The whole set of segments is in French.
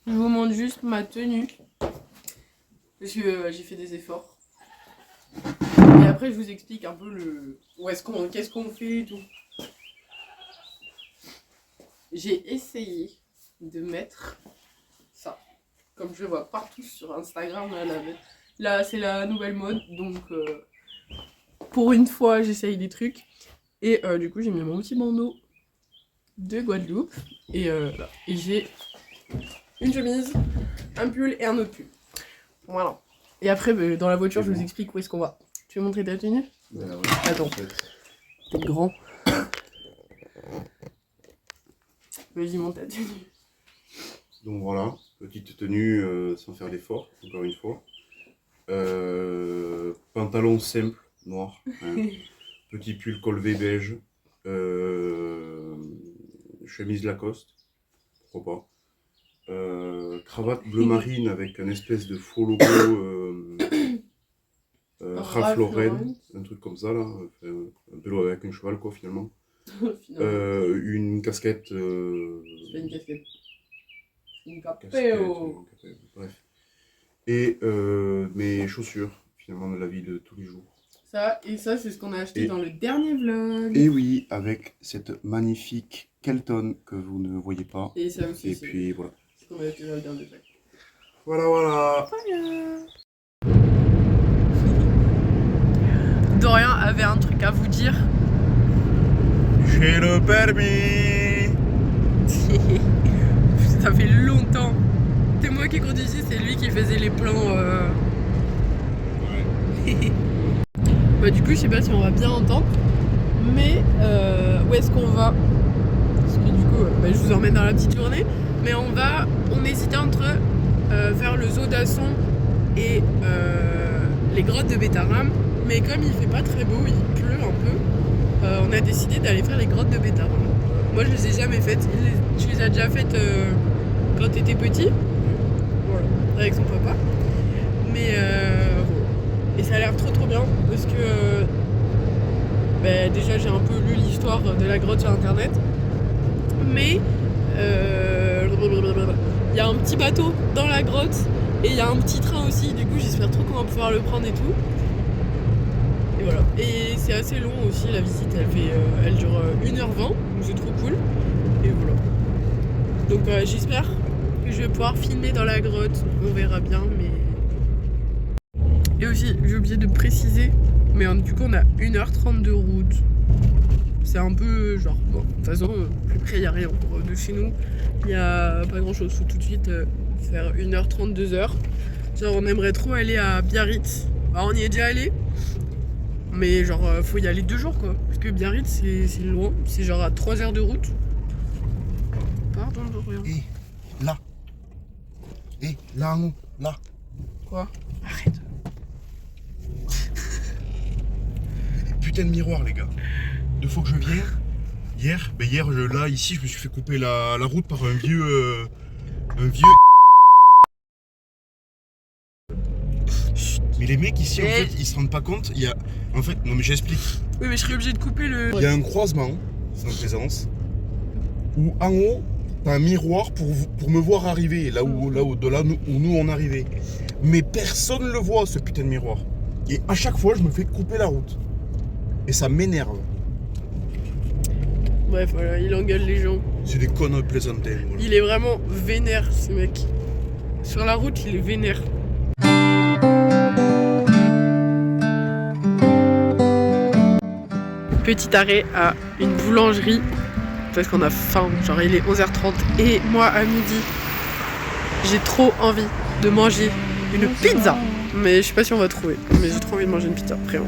Je vous montre juste ma tenue. Parce que j'ai fait des efforts. Et après je vous explique un peu qu'est-ce qu'on fait et tout. J'ai essayé de mettre ça. Comme je le vois partout sur Instagram, là c'est la nouvelle mode. Donc pour une fois j'essaye des trucs. Et du coup j'ai mis mon petit bandeau de Guadeloupe. Et j'ai une chemise, un pull et un autre pull. Voilà. Et après, dans la voiture, je vous explique où est-ce qu'on va. Tu veux montrer ta tenue ? Ouais. Attends. T'es grand. Vas-y, monte ta tenue. Donc voilà, petite tenue sans faire d'effort, encore une fois. Pantalon simple, noir. Hein. Petit pull col V beige. Chemise Lacoste, pourquoi pas. Cravate bleu marine avec un espèce de faux logo Ralph Lauren, un truc comme ça là, un peu avec un cheval quoi finalement. Une casquette. C'est pas une casquette. Une capéo. Bref. Et mes chaussures finalement de la vie de tous les jours. Ça, et ça c'est ce qu'on a acheté dans le dernier vlog. Et oui, avec cette magnifique Kelton que vous ne voyez pas. Et ça aussi. Et puis voilà. C'est ce qu'on a acheté dans le dernier vlog. Voilà. Dorian avait un truc à vous dire. J'ai le permis. Ça fait longtemps. C'est moi qui conduisais, c'est lui qui faisait les plans. Ouais. Bah du coup je sais pas si on va bien entendre. Mais où est-ce qu'on va? Parce que du coup je vous emmène dans la petite journée. Mais on hésitait entre faire le zoo d'Asson et les grottes de Bétaram. Mais comme il fait pas très beau, il pleut un peu, on a décidé d'aller faire les grottes de Bétaram. Moi je les ai jamais faites. Tu les as déjà faites quand t'étais petit. Voilà, avec son papa. Mais et ça a l'air trop bien parce que déjà j'ai un peu lu l'histoire de la grotte sur internet. Mais il y a un petit bateau dans la grotte et il y a un petit train aussi. Du coup j'espère trop qu'on va pouvoir le prendre et tout. Et voilà. Et c'est assez long aussi la visite, elle dure 1h20, donc c'est trop cool. Et voilà. Donc j'espère que je vais pouvoir filmer dans la grotte, on verra bien, mais... Et aussi, j'ai oublié de préciser, mais du coup on a 1h30 de route. C'est un peu genre, bon, de toute façon, plus près il n'y a rien. De chez nous, il n'y a pas grand chose, faut tout de suite faire 1h30, 2h. Genre on aimerait trop aller à Biarritz. Bah, on y est déjà allé. Mais genre faut y aller 2 jours quoi. Parce que Biarritz c'est loin, c'est genre à 3 heures de route. Pardon de rien. Et là. Et là en haut, là. Quoi? Arrête. Putain de miroir les gars. 2 fois que je viens. Hier, là ici je me suis fait couper la route par un vieux. Mais les mecs ici en fait ils se rendent pas compte, il y a. En fait, non mais j'explique. Oui mais je serais obligé de couper le. Il y a un croisement, sans plaisance, où en haut, t'as un miroir pour me voir arriver, là où nous on arrivait. Mais personne ne le voit ce putain de miroir. Et à chaque fois je me fais couper la route. Et ça m'énerve. Bref voilà, il engueule les gens. C'est des connes plaisantaines. Voilà. Il est vraiment vénère ce mec. Sur la route il est vénère. Petit arrêt à une boulangerie parce qu'on a faim, genre il est 11h30 et moi à midi j'ai trop envie de manger une pizza, mais je sais pas si on va trouver, mais j'ai trop envie de manger une pizza, vraiment.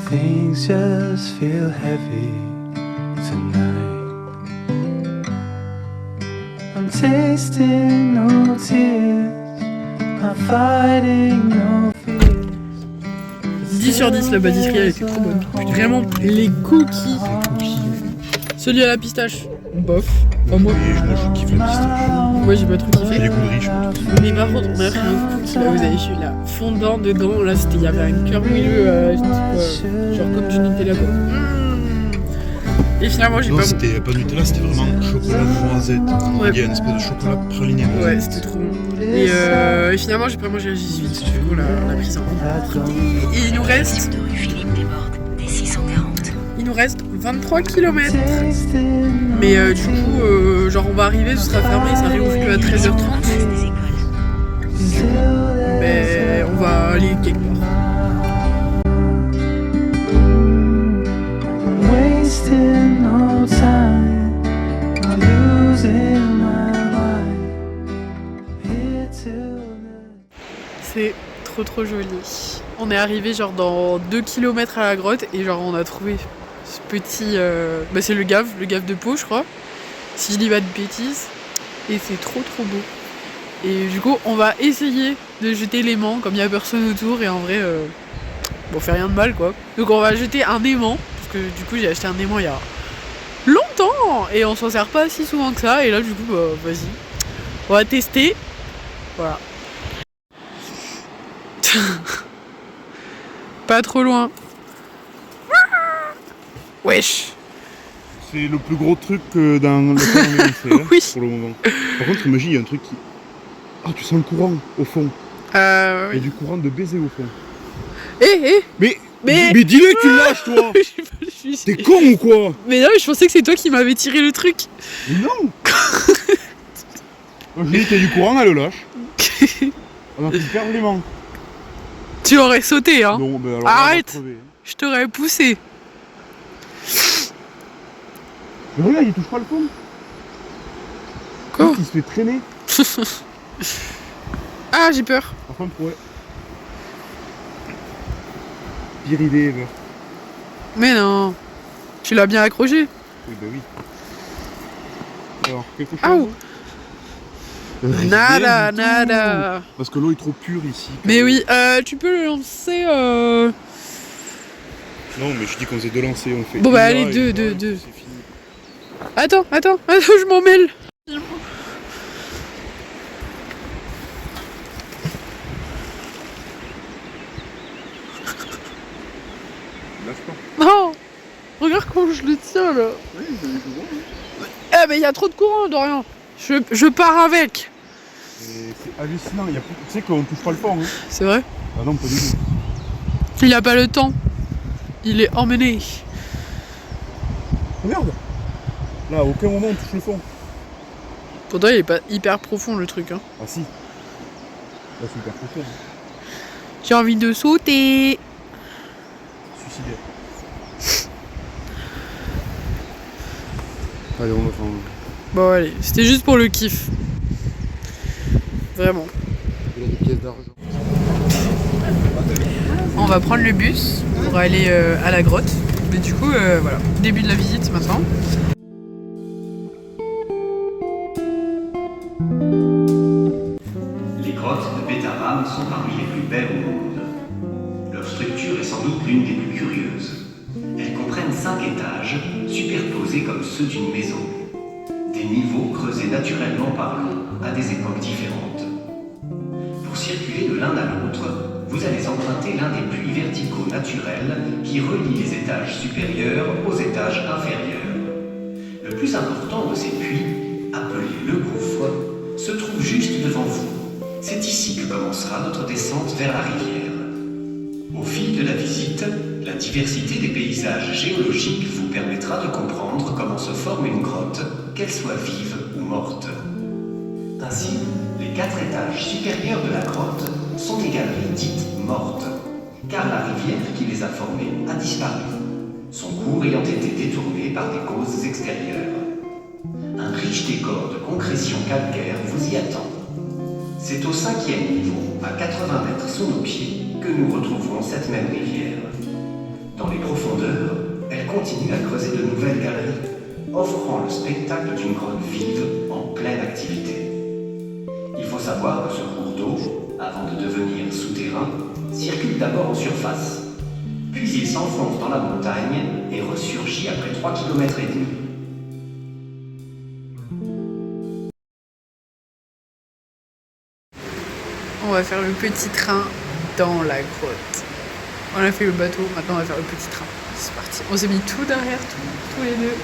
Things just feel heavy tonight. I'm tasting no tears, I'm fighting no fears. 10 sur 10, la pâtisserie elle était trop bonne. Vraiment, les cookies. Celui à la pistache, bof. Enfin, moi, Et moi je kiffe la pistache. moi j'ai pas trop J'ai kiffé. les goûts de riche. Mais par contre, on a pris un cookie là, vous avez vu là, fondant dedans. Là, il y avait un cœur moelleux, genre comme du Nutella quoi. Et finalement, j'ai Non, pas. c'était pas Nutella, c'était vraiment chocolat noisette. Ouais. Il y a une espèce de chocolat praliné. Ouais, c'était trop bon. Et finalement, j'ai pas mangé la J8, du coup, on l'a prise en. Et il nous reste. de rue Philippe Desbordes, des 640. Il nous reste 23 km. Mais du coup, genre on va arriver, ce sera fermé, ça réouvre que à 13h30. Des écoles. Mais on va aller quelque part. Wasting no time, I'm losing my mind. Here tonight. C'est trop joli. On est arrivé genre dans 2 km à la grotte et genre on a trouvé ce petit... Bah c'est le gave de Pau je crois. Si je dis pas de bêtises. Et c'est trop beau. Et du coup on va essayer de jeter l'aimant comme il n'y a personne autour et en vrai... Bon, on fait rien de mal quoi. Donc on va jeter un aimant. Parce que du coup j'ai acheté un aimant il y a longtemps. Et on s'en sert pas si souvent que ça. Et là du coup bah vas-y. On va tester. Voilà. Pas trop loin. Wesh. C'est le plus gros truc dans le temps on a fait, hein, Oui. pour le moment. Par contre, imagine, il y a un truc qui. Ah, tu sens le courant au fond. Il y a Oui. du courant de baiser au fond. Mais... Mais dis-le, tu lâches toi. T'es con ou quoi? Mais non, mais je pensais que c'est toi qui m'avais tiré le truc. Mais non. Moi, je dis qu'il y a du courant, elle le lâche. On a pu faire l'aimant. Tu aurais sauté, hein. Non, ben alors. Arrête. On va crever, hein. Je t'aurais poussé. Mais regarde, il touche pas le fond. Quoi? Il se fait traîner. Ah, j'ai peur. Par contre, ouais. Pire idée ever. Mais non. Tu l'as bien accroché. Oui, bah oui. Alors, quelque chose. Ah, ou- Rien Nada, du tout. nada. Parce que l'eau est trop pure ici. Mais oui, tu peux le lancer. Non, mais je dis qu'on faisait deux lancers, on fait. Bon, une bah, là allez, et deux, une là, deux, et deux. C'est fini. Attends, je m'en mêle. Lâche pas. Non. Regarde comment je le tiens là. Oui, vous avez tout bon. Eh, mais il y a trop de courant, Dorian. Je pars avec. C'est hallucinant. Tu sais qu'on touche pas le fond. Hein. C'est vrai? Ah non, pas du tout. Il a pas le temps. Il est emmené. Regarde. Là, à aucun moment on touche le fond. Pourtant, il est pas hyper profond le truc. Hein. Ah si. Là, c'est hyper profond. Hein. J'ai envie de sauter. Suicidaire. Allez, on va faire. Bon, allez, c'était juste pour le kiff. Vraiment. Il a des pièces d'argent. On va prendre le bus pour aller à la grotte. Mais du coup, voilà, début de la visite maintenant. Les grottes de Betaram sont parmi les plus belles au monde. Leur structure est sans doute l'une des plus curieuses. Elles comprennent 5 étages, superposés comme ceux d'une maison. Des niveaux creusés naturellement par l'eau à des époques différentes. Pour circuler de l'un à l'autre, vous allez emprunter l'un des puits verticaux naturels qui relient les étages supérieurs aux étages inférieurs. Le plus important de ces puits, appelé le gouffre, se trouve juste devant vous. C'est ici que commencera notre descente vers la rivière. Au fil de la visite, la diversité des paysages géologiques vous permettra de comprendre comment se forme une grotte, qu'elle soit vive ou morte. Ainsi, les 4 étages supérieurs de la grotte sont des galeries dites mortes, car la rivière qui les a formées a disparu, son cours ayant été détourné par des causes extérieures. Un riche décor de concrétion calcaire vous y attend. C'est au 5e niveau, à 80 mètres sous nos pieds, que nous retrouverons cette même rivière. Dans les profondeurs, elle continue à creuser de nouvelles galeries, offrant le spectacle d'une grotte vive en pleine activité. Il faut savoir que ce cours d'eau, avant de devenir souterrain, circule d'abord en surface. Puis il s'enfonce dans la montagne et ressurgit après 3,5 km. On va faire le petit train dans la grotte. On a fait le bateau, maintenant on va faire le petit train. C'est parti. On s'est mis tout derrière, tous les deux.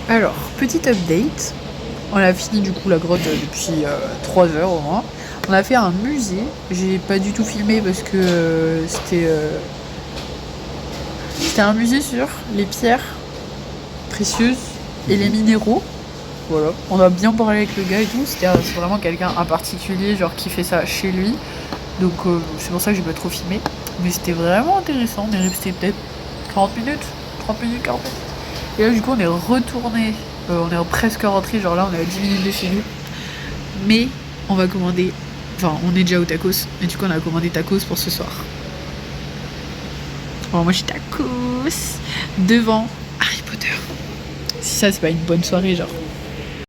Alors, petit update. On a fini du coup la grotte depuis 3 heures au moins. On a fait un musée. J'ai pas du tout filmé parce que c'était un musée sur les pierres précieuses et les minéraux. Voilà. On a bien parlé avec le gars et tout. C'est vraiment quelqu'un en particulier, genre qui fait ça chez lui. Donc c'est pour ça que j'ai pas trop filmé. Mais c'était vraiment intéressant. On est resté peut-être 40 minutes, 30 minutes, 40 minutes. Et là du coup on est retourné. On est presque rentré, genre là on est à 10 minutes de chez nous. Mais on va commander. Enfin, on est déjà au tacos. Et du coup on a commandé tacos pour ce soir. Bon, moi je suis tacos devant Harry Potter. Si ça c'est pas une bonne soirée, genre.